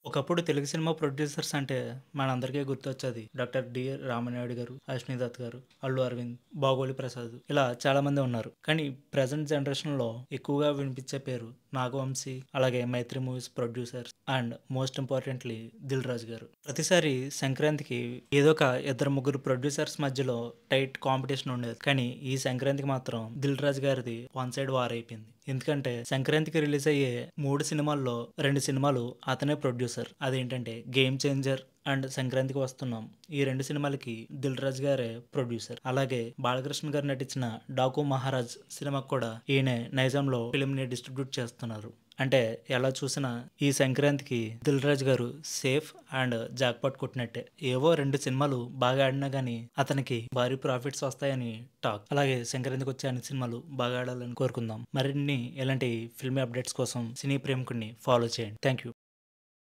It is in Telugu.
ఒకప్పుడు తెలుగు సినిమా ప్రొడ్యూసర్స్ అంటే మనందరికీ గుర్తొచ్చేది డాక్టర్ డి రామనాయుడు గారు, అశ్విని దత్ గారు, అల్లు అరవింద్, బాగోలి ప్రసాద్ ఇలా చాలా మంది ఉన్నారు. కానీ ప్రజెంట్ జనరేషన్ లో ఎక్కువగా వినిపించే పేరు నాగవంశీ, అలాగే Mythri movies producers and most importantly Dil Raju garu. ప్రతిసారి సంక్రాంతికి ఏదో ఒక ఇద్దరు ముగ్గురు ప్రొడ్యూసర్స్ మధ్యలో టైట్ కాంపిటీషన్ ఉండేది. కానీ ఈ సంక్రాంతికి మాత్రం దిల్ రాజు గారిది వన్ సైడ్ వార్ అయిపోయింది. ఎందుకంటే సంక్రాంతికి రిలీజ్ అయ్యే 3 సినిమాల్లో 2 సినిమాలు అతనే ప్రొడ్యూసర్. అదేంటంటే గేమ్ చేంజర్ అండ్ సంక్రాంతికి వస్తున్నాం. ఈ 2 సినిమాలకి దిల్ రాజు గారే ప్రొడ్యూసర్. అలాగే బాలకృష్ణ గారు నటించిన డాకు మహారాజ్ సినిమాకి కూడా ఈయనే నైజాంలో ఫిలిం ని డిస్ట్రిబ్యూట్ చేస్తున్నారు. అంటే ఎలా చూసినా ఈ సంక్రాంతికి దిల్ రాజు గారు సేఫ్ అండ్ జాక్పాట్ కొట్టినట్టే. ఏవో 2 సినిమాలు బాగా ఆడినా గానీ అతనికి భారీ ప్రాఫిట్స్ వస్తాయని టాక్. అలాగే సంక్రాంతికి వచ్చే అన్ని సినిమాలు బాగా ఆడాలని కోరుకుందాం. మరిన్ని ఇలాంటి ఫిల్మీ అప్డేట్స్ కోసం సినీ ప్రేమికుడిని ఫాలో చేయండి. Thank you.